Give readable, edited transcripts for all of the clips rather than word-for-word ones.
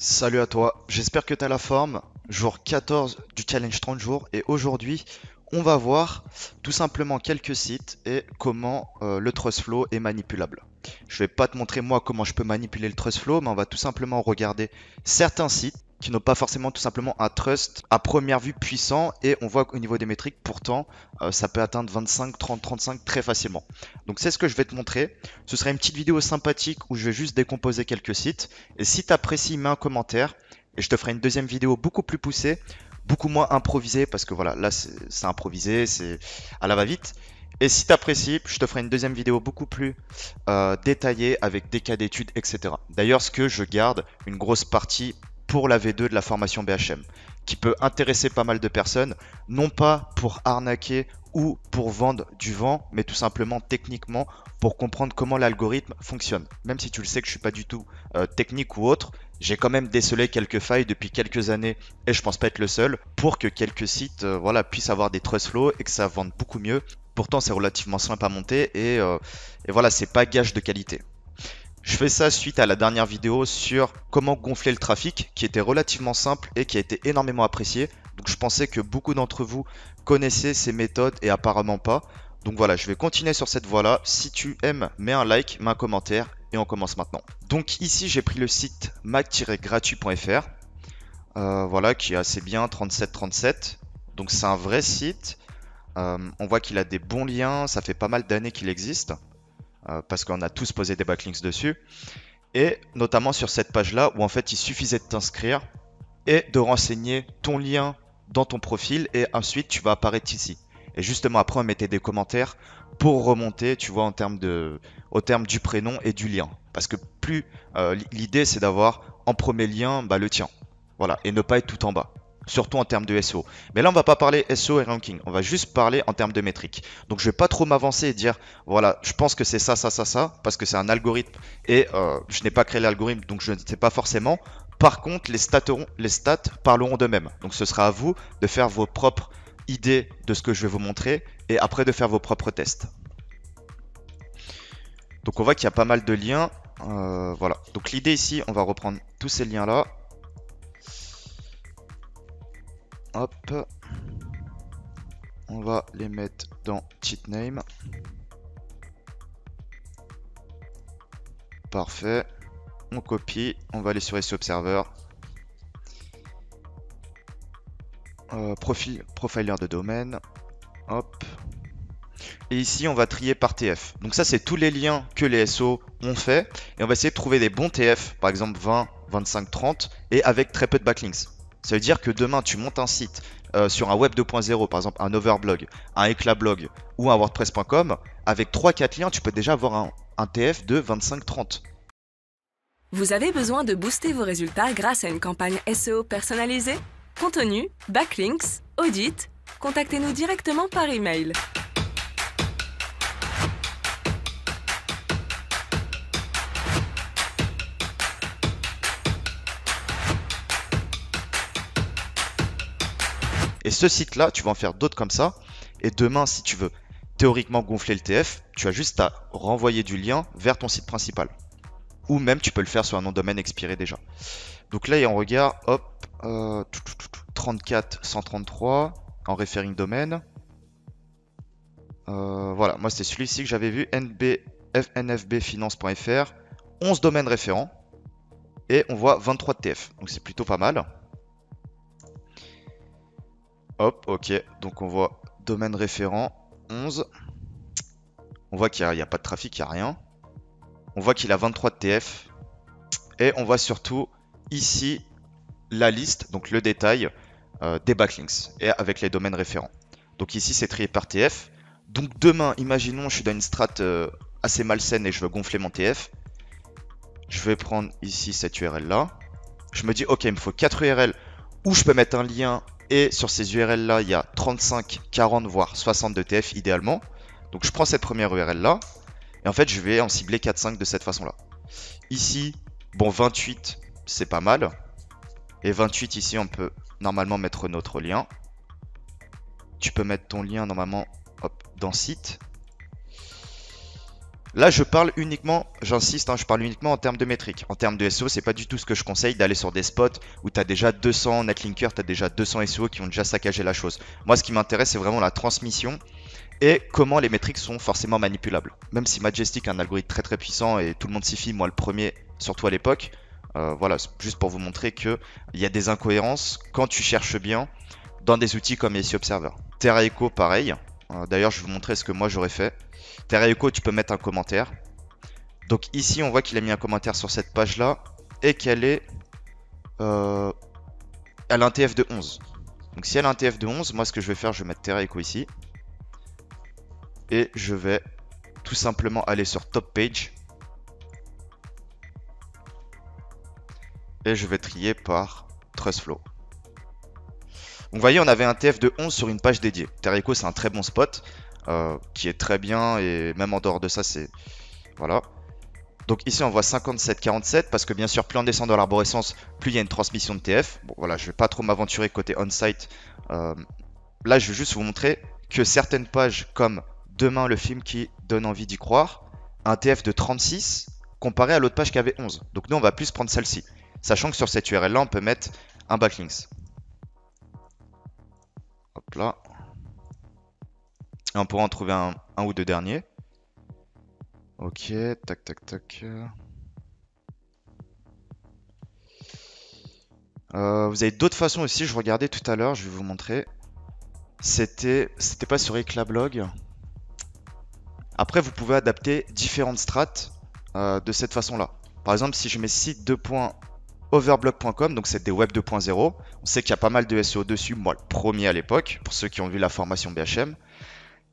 Salut à toi, j'espère que tu as la forme. Jour 14 du challenge 30 jours et aujourd'hui on va voir tout simplement quelques sites et comment le trust flow est manipulable. Je vais pas te montrer moi comment je peux manipuler le trust flow, mais on va tout simplement regarder certains sites qui n'ont pas forcément tout simplement un trust à première vue puissant et on voit qu'au niveau des métriques pourtant ça peut atteindre 25, 30, 35 très facilement. Donc c'est ce que je vais te montrer. Ce sera une petite vidéo sympathique où je vais juste décomposer quelques sites et si tu apprécies, mets un commentaire et je te ferai une deuxième vidéo beaucoup plus poussée, beaucoup moins improvisée parce que voilà, là c'est improvisé, c'est à la va-vite. Et si tu apprécies, je te ferai une deuxième vidéo beaucoup plus détaillée avec des cas d'études, etc. D'ailleurs, ce que je garde une grosse partie pour la V2 de la formation BHM, qui peut intéresser pas mal de personnes, non pas pour arnaquer ou pour vendre du vent, mais tout simplement techniquement pour comprendre comment l'algorithme fonctionne. Même si tu le sais que je suis pas du tout technique ou autre, j'ai quand même décelé quelques failles depuis quelques années et je pense pas être le seul pour que quelques sites voilà, puissent avoir des trust flows et que ça vende beaucoup mieux. Pourtant, c'est relativement simple à monter et voilà, c'est pas gage de qualité. Je fais ça suite à la dernière vidéo sur comment gonfler le trafic qui était relativement simple et qui a été énormément apprécié. Donc je pensais que beaucoup d'entre vous connaissaient ces méthodes et apparemment pas. Donc voilà, je vais continuer sur cette voie-là. Si tu aimes, mets un like, mets un commentaire et on commence maintenant. Donc ici, j'ai pris le site mac-gratuit.fr. Voilà, qui est assez bien, 3737. Donc c'est un vrai site. On voit qu'il a des bons liens, ça fait pas mal d'années qu'il existe. Parce qu'on a tous posé des backlinks dessus. Et notamment sur cette page-là où en fait il suffisait de t'inscrire et de renseigner ton lien dans ton profil et ensuite tu vas apparaître ici. Et justement après on mettait des commentaires pour remonter, tu vois, au terme du prénom et du lien. Parce que plus l'idée c'est d'avoir en premier lien le tien. Voilà, et ne pas être tout en bas. Surtout en termes de SEO. Mais là, on va pas parler SEO et ranking. On va juste parler en termes de métriques. Donc, je vais pas trop m'avancer et dire, voilà, je pense que c'est ça, ça, ça, ça, parce que c'est un algorithme et je n'ai pas créé l'algorithme, donc je ne sais pas forcément. Par contre, les stats parleront d'eux-mêmes. Donc, ce sera à vous de faire vos propres idées de ce que je vais vous montrer et après de faire vos propres tests. Donc, on voit qu'il y a pas mal de liens. Voilà. Donc, l'idée ici, on va reprendre tous ces liens-là. Hop, on va les mettre dans cheat name. Parfait. On copie, on va aller sur SEO Observer. Profiler de domaine. Hop. Et ici, on va trier par TF. Donc ça, c'est tous les liens que les SEO ont fait. Et on va essayer de trouver des bons TF, par exemple 20, 25, 30, et avec très peu de backlinks. Ça veut dire que demain, tu montes un site sur un web 2.0, par exemple un Overblog, un Eclablog ou un WordPress.com, avec 3-4 liens, tu peux déjà avoir un TF de 25-30. Vous avez besoin de booster vos résultats grâce à une campagne SEO personnalisée? Contenu, backlinks, audit, contactez-nous directement par email. Et ce site-là, tu vas en faire d'autres comme ça. Et demain, si tu veux théoriquement gonfler le TF, tu as juste à renvoyer du lien vers ton site principal. Ou même, tu peux le faire sur un nom de domaine expiré déjà. Donc là, on regarde, hop, 34 133 en referring domaine. Voilà, moi c'était celui-ci que j'avais vu, nfbfinance.fr, 11 domaines référents. Et on voit 23 de TF, donc c'est plutôt pas mal. Hop, ok, donc on voit domaine référent 11. On voit qu'il n'y a pas de trafic, il n'y a rien. On voit qu'il a 23 de TF. Et on voit surtout ici la liste, donc le détail des backlinks et avec les domaines référents. Donc ici c'est trié par TF. Donc demain, imaginons je suis dans une strat assez malsaine et je veux gonfler mon TF. Je vais prendre ici cette URL là. Je me dis ok, il me faut 4 URL où je peux mettre un lien. Et sur ces URL là, il y a 35, 40, voire 60 de TF idéalement. Donc je prends cette première URL là. Et en fait, je vais en cibler 4-5 de cette façon là. Ici, bon, 28, c'est pas mal. Et 28, ici, on peut normalement mettre notre lien. Tu peux mettre ton lien normalement hop, dans site. Là, je parle uniquement, j'insiste, hein, je parle uniquement en termes de métriques. En termes de SEO, c'est pas du tout ce que je conseille d'aller sur des spots où tu as déjà 200 netlinkers, tu as déjà 200 SEO qui ont déjà saccagé la chose. Moi, ce qui m'intéresse, c'est vraiment la transmission et comment les métriques sont forcément manipulables. Même si Majestic a un algorithme très très puissant et tout le monde s'y fie, moi le premier, surtout à l'époque, voilà, juste pour vous montrer qu'il y a des incohérences quand tu cherches bien dans des outils comme SEO Observer. Terra Echo, pareil. D'ailleurs, je vais vous montrer ce que moi j'aurais fait. Terra Echo, tu peux mettre un commentaire. Donc ici, on voit qu'il a mis un commentaire sur cette page-là et qu'elle est... elle a un TF de 11. Donc si elle a un TF de 11, moi ce que je vais faire, je vais mettre Terra Echo ici. Et je vais tout simplement aller sur Top Page. Et je vais trier par TrustFlow. Donc vous voyez, on avait un TF de 11 sur une page dédiée. Terra Echo, c'est un très bon spot, qui est très bien, et même en dehors de ça, c'est... Voilà. Donc ici, on voit 57-47, parce que bien sûr, plus on descend dans l'arborescence, plus il y a une transmission de TF. Bon, voilà, je vais pas trop m'aventurer côté on-site. Là, je vais juste vous montrer que certaines pages, comme Demain, le film qui donne envie d'y croire, un TF de 36, comparé à l'autre page qui avait 11. Donc nous, on va plus prendre celle-ci. Sachant que sur cette URL-là, on peut mettre un backlinks. Hop là. Et on pourra en trouver un ou deux derniers. Ok, tac, tac, tac. Vous avez d'autres façons aussi, je regardais tout à l'heure, je vais vous montrer. C'était pas sur Eclablog. Après, vous pouvez adapter différentes strates de cette façon-là. Par exemple, si je mets site 2.overblog.com, donc c'est des web 2.0, on sait qu'il y a pas mal de SEO dessus, moi le premier à l'époque, pour ceux qui ont vu la formation BHM.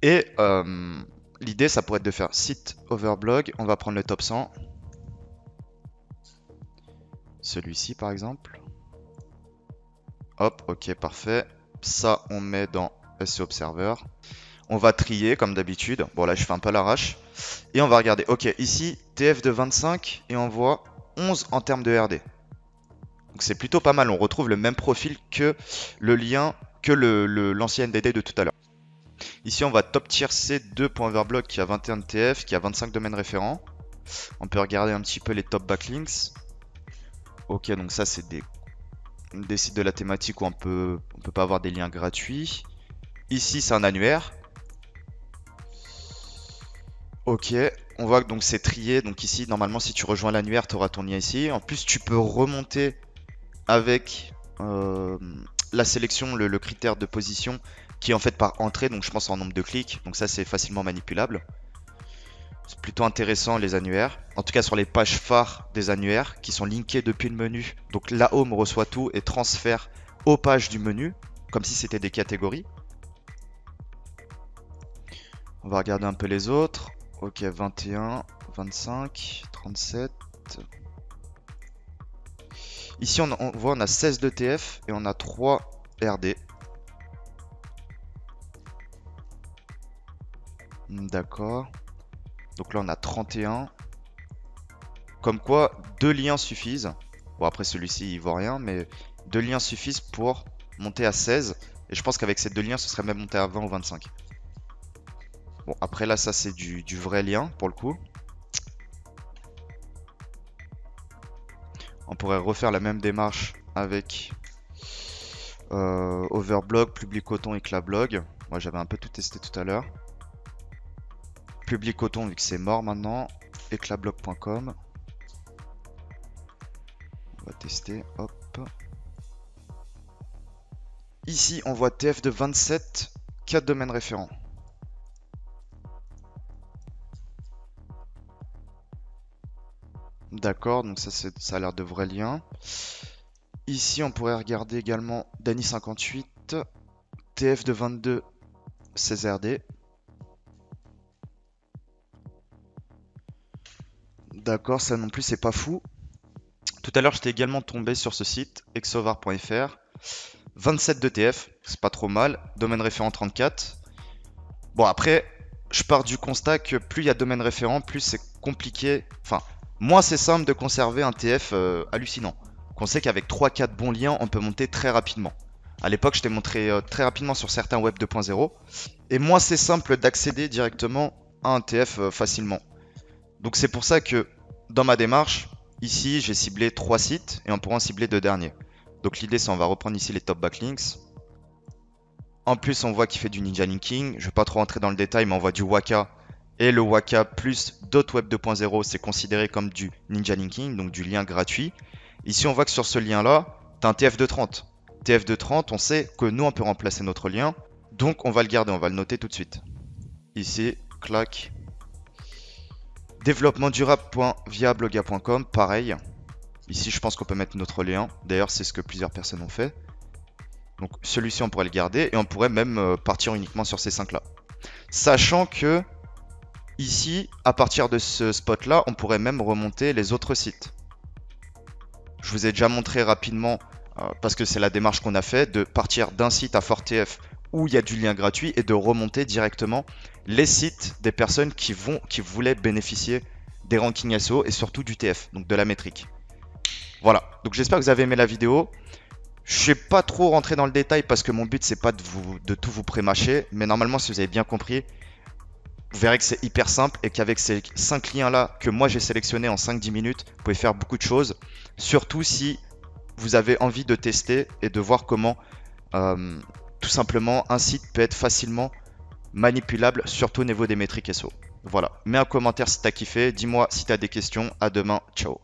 Et l'idée, ça pourrait être de faire site overblog, on va prendre le top 100. Celui-ci par exemple. Hop, ok, parfait. Ça, on met dans SEO Observer. On va trier comme d'habitude. Bon, là, je fais un peu à l'arrache. Et on va regarder. Ok, ici, TF de 25 et on voit 11 en termes de RD. Donc, c'est plutôt pas mal. On retrouve le même profil que le lien, que l'ancien NDD de tout à l'heure. Ici, on va top tier C2.overblog qui a 21 TF, qui a 25 domaines référents. On peut regarder un petit peu les top backlinks. Ok, donc ça, c'est des sites de la thématique où on peut pas avoir des liens gratuits. Ici, c'est un annuaire. Ok, on voit que donc c'est trié. Donc ici, normalement, si tu rejoins l'annuaire, tu auras ton lien ici. En plus, tu peux remonter avec la sélection, le critère de position qui est en fait par entrée. Donc je pense en nombre de clics. Donc ça, c'est facilement manipulable. C'est plutôt intéressant les annuaires. En tout cas sur les pages phares des annuaires qui sont linkées depuis le menu. Donc la home reçoit tout et transfère aux pages du menu. Comme si c'était des catégories. On va regarder un peu les autres. Ok, 21, 25, 37. Ici, on voit on a 16 de TF et on a 3 RD. D'accord. Donc là, on a 31. Comme quoi, 2 liens suffisent. Bon, après, celui-ci, il vaut rien, mais 2 liens suffisent pour monter à 16. Et je pense qu'avec ces 2 liens, ce serait même monté à 20 ou 25. Bon, après là, ça c'est du vrai lien pour le coup. On pourrait refaire la même démarche avec Overblog, Publicoton, Eclablog. Moi j'avais un peu tout testé tout à l'heure. Publicoton vu que c'est mort maintenant. Eclablog.com. On va tester, hop. Ici on voit TF de 27, 4 domaines référents. D'accord, donc ça a l'air de vrais liens. Ici, on pourrait regarder également Dany58, TF de 22, 16 RD. D'accord, ça non plus, c'est pas fou. Tout à l'heure, j'étais également tombé sur ce site, exovar.fr. 27 de TF, c'est pas trop mal. Domaine référent 34. Bon, après, je pars du constat que plus il y a de domaines référents, plus c'est compliqué. Enfin, moins c'est simple de conserver un TF hallucinant. Qu'on sait qu'avec 3-4 bons liens, on peut monter très rapidement. À l'époque, je t'ai montré très rapidement sur certains web 2.0. Et moins c'est simple d'accéder directement à un TF facilement. Donc c'est pour ça que dans ma démarche, ici j'ai ciblé 3 sites et on pourra en cibler 2 derniers. Donc l'idée c'est on va reprendre ici les top backlinks. En plus on voit qu'il fait du ninja linking. Je vais pas trop rentrer dans le détail mais on voit du Waka. Et le Waka plus .web 2.0 c'est considéré comme du ninja linking, donc du lien gratuit. Ici on voit que sur ce lien là, tu as un TF230. TF230, on sait que nous on peut remplacer notre lien. Donc on va le garder, on va le noter tout de suite. Ici, clac. Développement durable.viabloga.com, pareil. Ici, je pense qu'on peut mettre notre lien. D'ailleurs, c'est ce que plusieurs personnes ont fait. Donc, celui-ci, on pourrait le garder et on pourrait même partir uniquement sur ces 5-là. Sachant que, ici, à partir de ce spot-là, on pourrait même remonter les autres sites. Je vous ai déjà montré rapidement, parce que c'est la démarche qu'on a fait, de partir d'un site à FortTF où il y a du lien gratuit et de remonter directement les sites des personnes qui voulaient bénéficier des rankings SEO et surtout du TF, donc de la métrique. Voilà, donc j'espère que vous avez aimé la vidéo. Je ne vais pas trop rentrer dans le détail parce que mon but c'est pas de tout vous pré-mâcher, mais normalement si vous avez bien compris, vous verrez que c'est hyper simple et qu'avec ces 5 liens là que moi j'ai sélectionnés en 5-10 minutes, vous pouvez faire beaucoup de choses, surtout si vous avez envie de tester et de voir comment tout simplement un site peut être facilement manipulable, surtout au niveau des métriques SEO. Voilà, mets un commentaire si t'as kiffé, dis-moi si t'as des questions, à demain, ciao.